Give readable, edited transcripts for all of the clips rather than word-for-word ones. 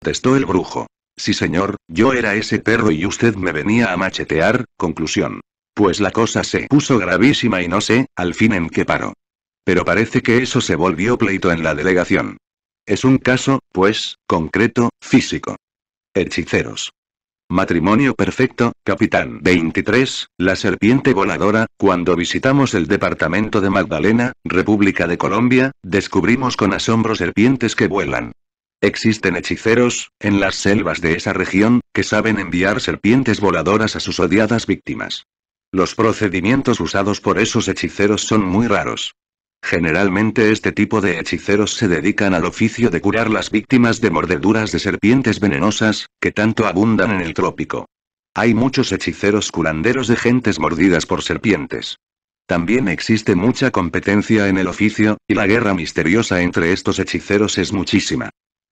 Testó el brujo. Sí señor, yo era ese perro y usted me venía a machetear. Conclusión. Pues la cosa se puso gravísima y no sé, al fin en qué paró. Pero parece que eso se volvió pleito en la delegación. Es un caso, pues, concreto, físico. Hechiceros. Matrimonio perfecto, capitán 23, la serpiente voladora. Cuando visitamos el departamento de Magdalena, República de Colombia, descubrimos con asombro serpientes que vuelan. Existen hechiceros, en las selvas de esa región, que saben enviar serpientes voladoras a sus odiadas víctimas. Los procedimientos usados por esos hechiceros son muy raros. Generalmente este tipo de hechiceros se dedican al oficio de curar las víctimas de mordeduras de serpientes venenosas, que tanto abundan en el trópico. Hay muchos hechiceros curanderos de gentes mordidas por serpientes. También existe mucha competencia en el oficio, y la guerra misteriosa entre estos hechiceros es muchísima.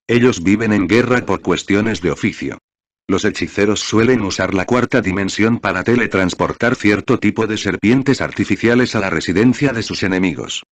Ellos viven en guerra por cuestiones de oficio. Los hechiceros suelen usar la cuarta dimensión para teletransportar cierto tipo de serpientes artificiales a la residencia de sus enemigos.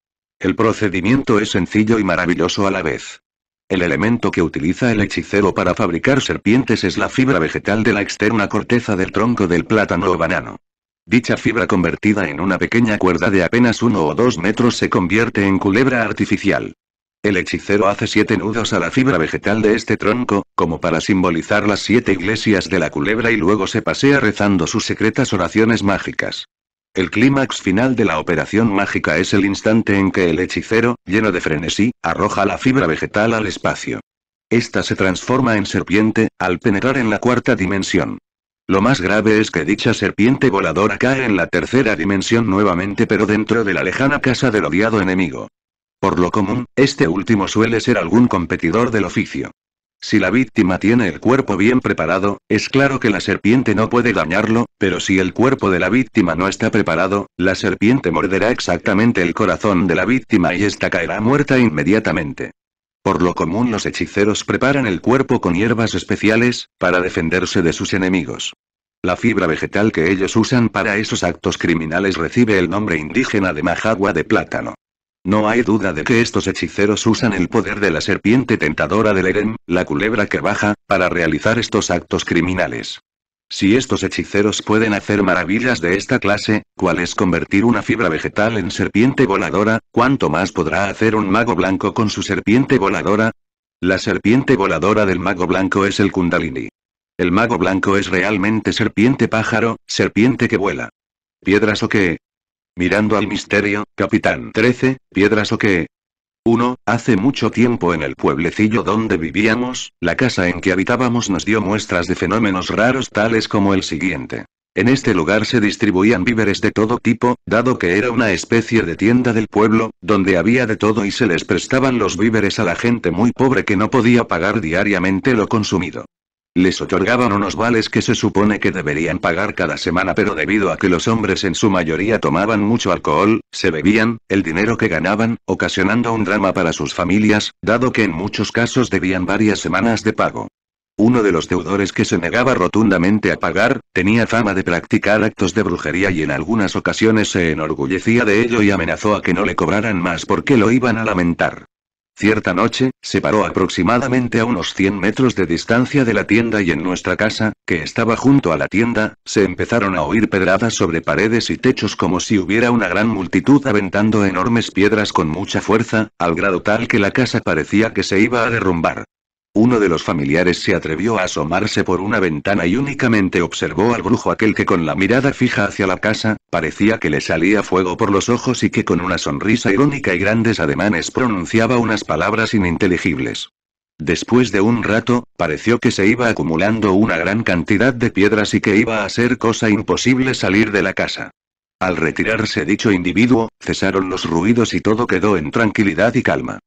El procedimiento es sencillo y maravilloso a la vez. El elemento que utiliza el hechicero para fabricar serpientes es la fibra vegetal de la externa corteza del tronco del plátano o banano. Dicha fibra convertida en una pequeña cuerda de apenas 1 o 2 metros se convierte en culebra artificial. El hechicero hace 7 nudos a la fibra vegetal de este tronco, como para simbolizar las 7 iglesias de la culebra y luego se pasea rezando sus secretas oraciones mágicas. El clímax final de la operación mágica es el instante en que el hechicero, lleno de frenesí, arroja la fibra vegetal al espacio. Esta se transforma en serpiente, al penetrar en la cuarta dimensión. Lo más grave es que dicha serpiente voladora cae en la tercera dimensión nuevamente, pero dentro de la lejana casa del odiado enemigo. Por lo común, este último suele ser algún competidor del oficio. Si la víctima tiene el cuerpo bien preparado, es claro que la serpiente no puede dañarlo, pero si el cuerpo de la víctima no está preparado, la serpiente morderá exactamente el corazón de la víctima y ésta caerá muerta inmediatamente. Por lo común los hechiceros preparan el cuerpo con hierbas especiales, para defenderse de sus enemigos. La fibra vegetal que ellos usan para esos actos criminales recibe el nombre indígena de majagua de plátano. No hay duda de que estos hechiceros usan el poder de la serpiente tentadora del Erem, la culebra que baja, para realizar estos actos criminales. Si estos hechiceros pueden hacer maravillas de esta clase, ¿cuál es convertir una fibra vegetal en serpiente voladora? ¿Cuánto más podrá hacer un mago blanco con su serpiente voladora? La serpiente voladora del mago blanco es el Kundalini. El mago blanco es realmente serpiente pájaro, serpiente que vuela. ¿Piedras o qué? Mirando al misterio, capitán 13, ¿piedras o qué? 1. Hace mucho tiempo en el pueblecillo donde vivíamos, la casa en que habitábamos nos dio muestras de fenómenos raros tales como el siguiente. En este lugar se distribuían víveres de todo tipo, dado que era una especie de tienda del pueblo, donde había de todo y se les prestaban los víveres a la gente muy pobre que no podía pagar diariamente lo consumido. Les otorgaban unos vales que se supone que deberían pagar cada semana, pero debido a que los hombres en su mayoría tomaban mucho alcohol, se bebían el dinero que ganaban, ocasionando un drama para sus familias, dado que en muchos casos debían varias semanas de pago. Uno de los deudores que se negaba rotundamente a pagar, tenía fama de practicar actos de brujería y en algunas ocasiones se enorgullecía de ello y amenazó a que no le cobraran más porque lo iban a lamentar. Cierta noche, se paró aproximadamente a unos 100 metros de distancia de la tienda y en nuestra casa, que estaba junto a la tienda, se empezaron a oír pedradas sobre paredes y techos como si hubiera una gran multitud aventando enormes piedras con mucha fuerza, al grado tal que la casa parecía que se iba a derrumbar. Uno de los familiares se atrevió a asomarse por una ventana y únicamente observó al brujo aquel que con la mirada fija hacia la casa, parecía que le salía fuego por los ojos y que con una sonrisa irónica y grandes ademanes pronunciaba unas palabras ininteligibles. Después de un rato, pareció que se iba acumulando una gran cantidad de piedras y que iba a ser cosa imposible salir de la casa. Al retirarse dicho individuo, cesaron los ruidos y todo quedó en tranquilidad y calma.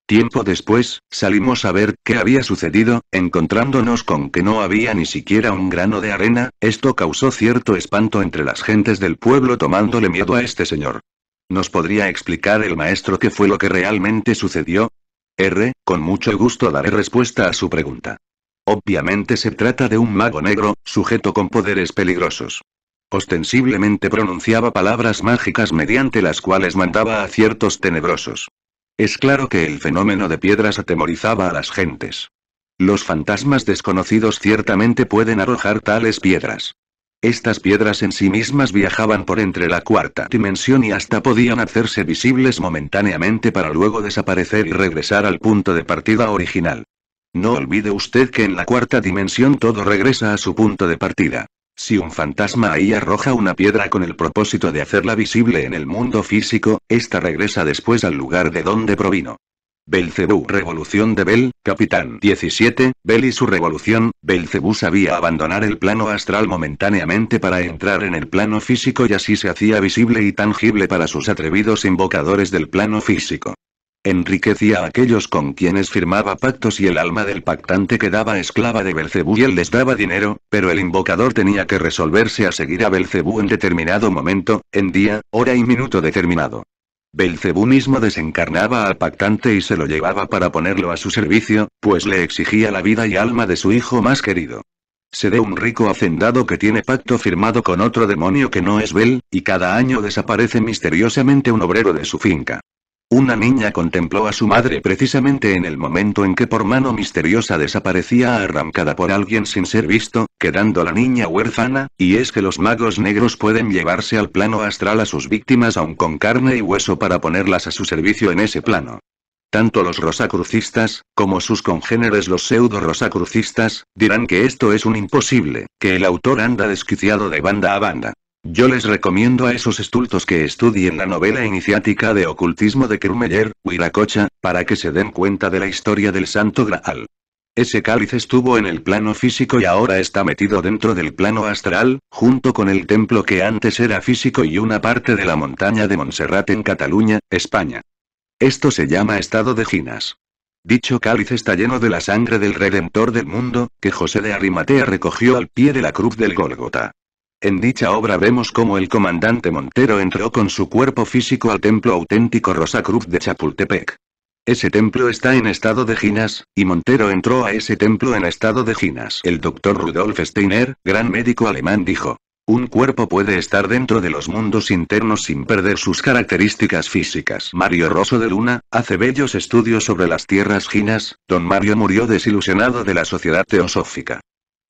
Tiempo después, salimos a ver qué había sucedido, encontrándonos con que no había ni siquiera un grano de arena. Esto causó cierto espanto entre las gentes del pueblo tomándole miedo a este señor. ¿Nos podría explicar el maestro qué fue lo que realmente sucedió? Con mucho gusto daré respuesta a su pregunta. Obviamente se trata de un mago negro, sujeto con poderes peligrosos. Ostensiblemente pronunciaba palabras mágicas mediante las cuales mandaba a ciertos tenebrosos. Es claro que el fenómeno de piedras atemorizaba a las gentes. Los fantasmas desconocidos ciertamente pueden arrojar tales piedras. Estas piedras en sí mismas viajaban por entre la cuarta dimensión y hasta podían hacerse visibles momentáneamente para luego desaparecer y regresar al punto de partida original. No olvide usted que en la cuarta dimensión todo regresa a su punto de partida. Si un fantasma ahí arroja una piedra con el propósito de hacerla visible en el mundo físico, esta regresa después al lugar de donde provino. Belcebú. Revolución de Bel, Capitán 17, Bel y su revolución. Belcebú sabía abandonar el plano astral momentáneamente para entrar en el plano físico y así se hacía visible y tangible para sus atrevidos invocadores del plano físico. Enriquecía a aquellos con quienes firmaba pactos y el alma del pactante quedaba esclava de Belcebú y él les daba dinero, pero el invocador tenía que resolverse a seguir a Belcebú en determinado momento, en día, hora y minuto determinado. Belcebú mismo desencarnaba al pactante y se lo llevaba para ponerlo a su servicio, pues le exigía la vida y alma de su hijo más querido. Se de un rico hacendado que tiene pacto firmado con otro demonio que no es Bel, y cada año desaparece misteriosamente un obrero de su finca. Una niña contempló a su madre precisamente en el momento en que por mano misteriosa desaparecía arrancada por alguien sin ser visto, quedando la niña huérfana, y es que los magos negros pueden llevarse al plano astral a sus víctimas aun con carne y hueso para ponerlas a su servicio en ese plano. Tanto los rosacrucistas, como sus congéneres los pseudo-rosacrucistas, dirán que esto es un imposible, que el autor anda desquiciado de banda a banda. Yo les recomiendo a esos estultos que estudien la novela iniciática de ocultismo de Kermeyer, Huiracocha, para que se den cuenta de la historia del Santo Graal. Ese cáliz estuvo en el plano físico y ahora está metido dentro del plano astral, junto con el templo que antes era físico y una parte de la montaña de Montserrat en Cataluña, España. Esto se llama estado de Ginas. Dicho cáliz está lleno de la sangre del Redentor del mundo, que José de Arimatea recogió al pie de la cruz del Gólgota. En dicha obra vemos cómo el comandante Montero entró con su cuerpo físico al templo auténtico Rosacruz de Chapultepec. Ese templo está en estado de Ginas, y Montero entró a ese templo en estado de Ginas. El doctor Rudolf Steiner, gran médico alemán, dijo: un cuerpo puede estar dentro de los mundos internos sin perder sus características físicas. Mario Rosso de Luna, hace bellos estudios sobre las tierras Ginas. Don Mario murió desilusionado de la sociedad teosófica.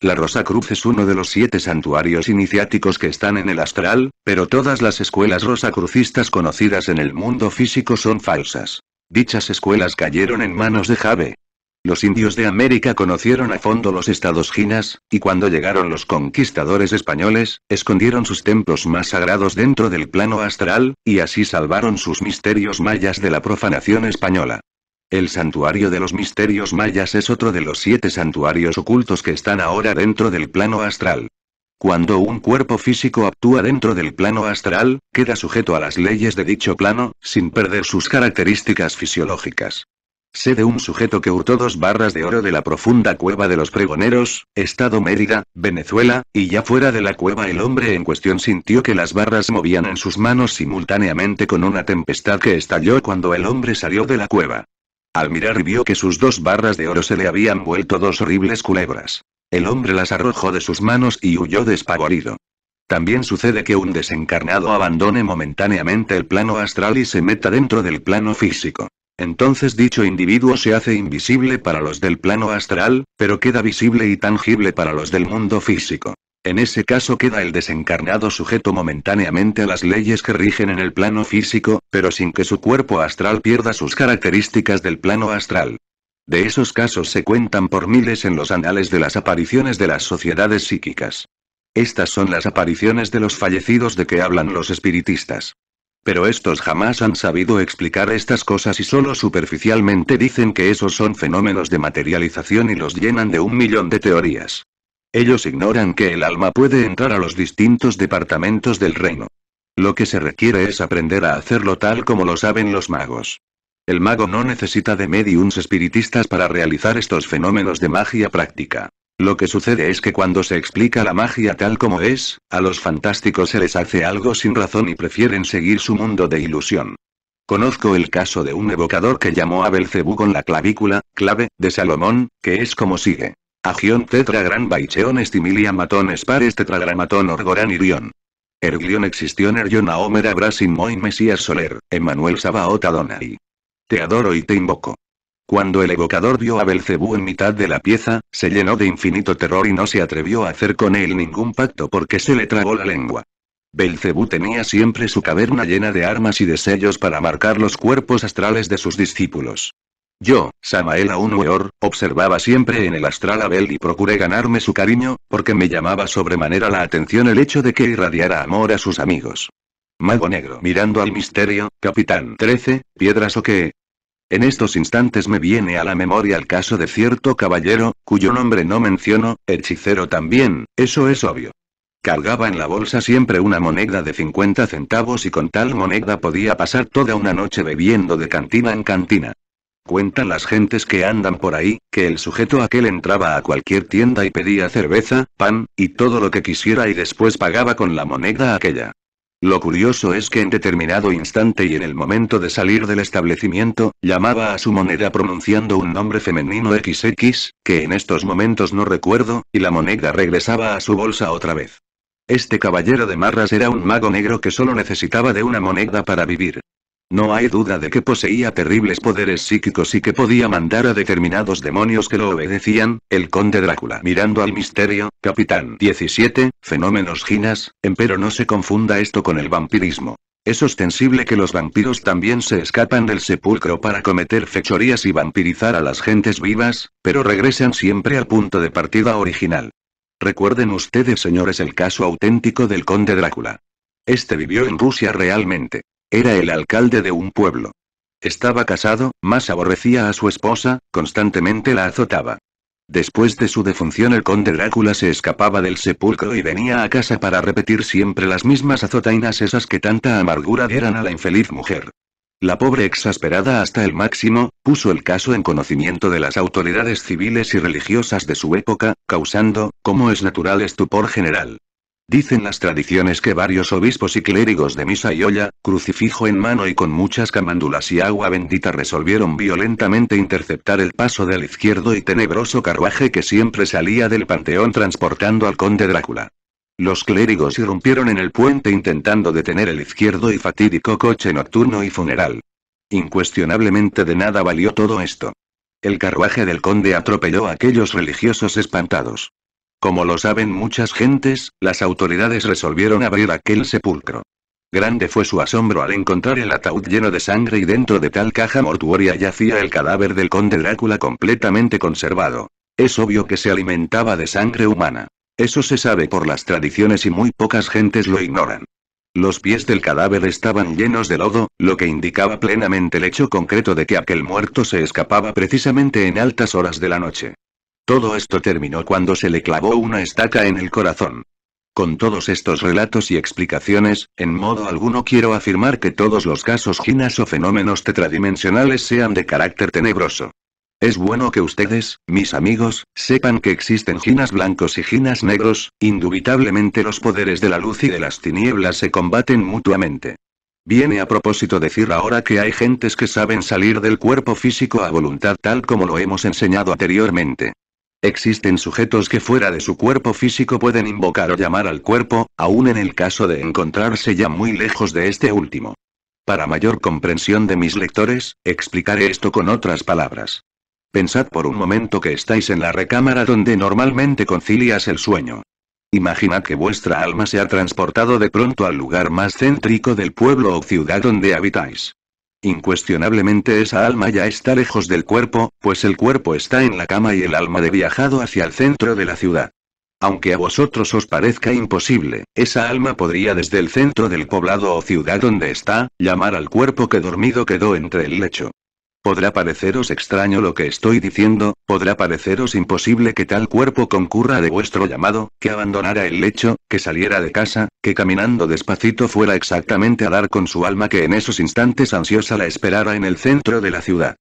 La Rosacruz es uno de los 7 santuarios iniciáticos que están en el astral, pero todas las escuelas rosacrucistas conocidas en el mundo físico son falsas. Dichas escuelas cayeron en manos de Jave. Los indios de América conocieron a fondo los estados Ginas, y cuando llegaron los conquistadores españoles, escondieron sus templos más sagrados dentro del plano astral, y así salvaron sus misterios mayas de la profanación española. El santuario de los misterios mayas es otro de los 7 santuarios ocultos que están ahora dentro del plano astral. Cuando un cuerpo físico actúa dentro del plano astral, queda sujeto a las leyes de dicho plano, sin perder sus características fisiológicas. Sé de un sujeto que hurtó 2 barras de oro de la profunda cueva de los Pregoneros, Estado Mérida, Venezuela, y ya fuera de la cueva el hombre en cuestión sintió que las barras se movían en sus manos simultáneamente con una tempestad que estalló cuando el hombre salió de la cueva. Al mirar vio que sus 2 barras de oro se le habían vuelto 2 horribles culebras. El hombre las arrojó de sus manos y huyó despavorido. También sucede que un desencarnado abandone momentáneamente el plano astral y se meta dentro del plano físico. Entonces dicho individuo se hace invisible para los del plano astral, pero queda visible y tangible para los del mundo físico. En ese caso queda el desencarnado sujeto momentáneamente a las leyes que rigen en el plano físico, pero sin que su cuerpo astral pierda sus características del plano astral. De esos casos se cuentan por miles en los anales de las apariciones de las sociedades psíquicas. Estas son las apariciones de los fallecidos de que hablan los espiritistas. Pero estos jamás han sabido explicar estas cosas y solo superficialmente dicen que esos son fenómenos de materialización y los llenan de 1.000.000 de teorías. Ellos ignoran que el alma puede entrar a los distintos departamentos del reino. Lo que se requiere es aprender a hacerlo tal como lo saben los magos. El mago no necesita de médiums espiritistas para realizar estos fenómenos de magia práctica. Lo que sucede es que cuando se explica la magia tal como es, a los fantásticos se les hace algo sin razón y prefieren seguir su mundo de ilusión. Conozco el caso de un evocador que llamó a Belcebú con la clavícula, clave, de Salomón, que es como sigue. Agión tetragran baicheon estimilia matón spares tetragramatón orgoran irion. Erglion existión erion aomera brasin moi mesías soler, Emmanuel Sabaot Adonai. Te adoro y te invoco. Cuando el evocador vio a Belcebú en mitad de la pieza, se llenó de infinito terror y no se atrevió a hacer con él ningún pacto porque se le trabó la lengua. Belcebú tenía siempre su caverna llena de armas y de sellos para marcar los cuerpos astrales de sus discípulos. Yo, Samael Aun Weor, observaba siempre en el astral a Bel y procuré ganarme su cariño, porque me llamaba sobremanera la atención el hecho de que irradiara amor a sus amigos. Mago Negro mirando al misterio, Capitán 13, ¿piedras o qué? En estos instantes me viene a la memoria el caso de cierto caballero, cuyo nombre no menciono, hechicero también, eso es obvio. Cargaba en la bolsa siempre una moneda de 50 centavos y con tal moneda podía pasar toda una noche bebiendo de cantina en cantina. Cuentan las gentes que andan por ahí, que el sujeto aquel entraba a cualquier tienda y pedía cerveza, pan, y todo lo que quisiera y después pagaba con la moneda aquella. Lo curioso es que en determinado instante y en el momento de salir del establecimiento, llamaba a su moneda pronunciando un nombre femenino XX, que en estos momentos no recuerdo, y la moneda regresaba a su bolsa otra vez. Este caballero de marras era un mago negro que solo necesitaba de una moneda para vivir. No hay duda de que poseía terribles poderes psíquicos y que podía mandar a determinados demonios que lo obedecían, el conde Drácula mirando al misterio, Capitán 17, fenómenos ginas, empero no se confunda esto con el vampirismo. Es ostensible que los vampiros también se escapan del sepulcro para cometer fechorías y vampirizar a las gentes vivas, pero regresan siempre al punto de partida original. Recuerden ustedes, señores, el caso auténtico del conde Drácula. Este vivió en Rusia realmente. Era el alcalde de un pueblo. Estaba casado, mas aborrecía a su esposa, constantemente la azotaba. Después de su defunción el conde Drácula se escapaba del sepulcro y venía a casa para repetir siempre las mismas azotainas, esas que tanta amargura dieran a la infeliz mujer. La pobre, exasperada hasta el máximo, puso el caso en conocimiento de las autoridades civiles y religiosas de su época, causando, como es natural, estupor general. Dicen las tradiciones que varios obispos y clérigos de misa y olla, crucifijo en mano y con muchas camándulas y agua bendita resolvieron violentamente interceptar el paso del izquierdo y tenebroso carruaje que siempre salía del panteón transportando al conde Drácula. Los clérigos irrumpieron en el puente intentando detener el izquierdo y fatídico coche nocturno y funeral. Incuestionablemente de nada valió todo esto. El carruaje del conde atropelló a aquellos religiosos espantados. Como lo saben muchas gentes, las autoridades resolvieron abrir aquel sepulcro. Grande fue su asombro al encontrar el ataúd lleno de sangre y dentro de tal caja mortuoria yacía el cadáver del conde Drácula completamente conservado. Es obvio que se alimentaba de sangre humana. Eso se sabe por las tradiciones y muy pocas gentes lo ignoran. Los pies del cadáver estaban llenos de lodo, lo que indicaba plenamente el hecho concreto de que aquel muerto se escapaba precisamente en altas horas de la noche. Todo esto terminó cuando se le clavó una estaca en el corazón. Con todos estos relatos y explicaciones, en modo alguno quiero afirmar que todos los casos ginas o fenómenos tetradimensionales sean de carácter tenebroso. Es bueno que ustedes, mis amigos, sepan que existen ginas blancos y ginas negros, indubitablemente los poderes de la luz y de las tinieblas se combaten mutuamente. Viene a propósito decir ahora que hay gentes que saben salir del cuerpo físico a voluntad tal como lo hemos enseñado anteriormente. Existen sujetos que fuera de su cuerpo físico pueden invocar o llamar al cuerpo, aun en el caso de encontrarse ya muy lejos de este último. Para mayor comprensión de mis lectores, explicaré esto con otras palabras. Pensad por un momento que estáis en la recámara donde normalmente concilias el sueño. Imaginad que vuestra alma se ha transportado de pronto al lugar más céntrico del pueblo o ciudad donde habitáis. Incuestionablemente esa alma ya está lejos del cuerpo, pues el cuerpo está en la cama y el alma ha viajado hacia el centro de la ciudad. Aunque a vosotros os parezca imposible, esa alma podría desde el centro del poblado o ciudad donde está, llamar al cuerpo que dormido quedó entre el lecho. Podrá pareceros extraño lo que estoy diciendo, podrá pareceros imposible que tal cuerpo concurra de vuestro llamado, que abandonara el lecho, que saliera de casa, que caminando despacito fuera exactamente a dar con su alma que en esos instantes ansiosa la esperara en el centro de la ciudad.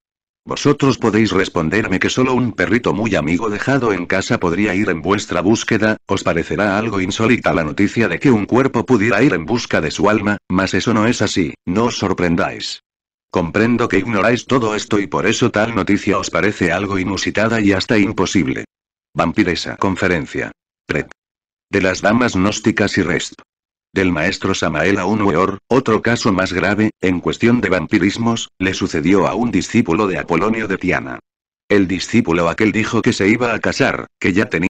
Vosotros podéis responderme que solo un perrito muy amigo dejado en casa podría ir en vuestra búsqueda, os parecerá algo insólita la noticia de que un cuerpo pudiera ir en busca de su alma, mas eso no es así, no os sorprendáis. Comprendo que ignoráis todo esto y por eso tal noticia os parece algo inusitada y hasta imposible. Vampiresa. Conferencia. Pret. De las damas gnósticas y rest. Del maestro Samael a un Weor, otro caso más grave, en cuestión de vampirismos, le sucedió a un discípulo de Apolonio de Tiana. El discípulo aquel dijo que se iba a casar, que ya tenía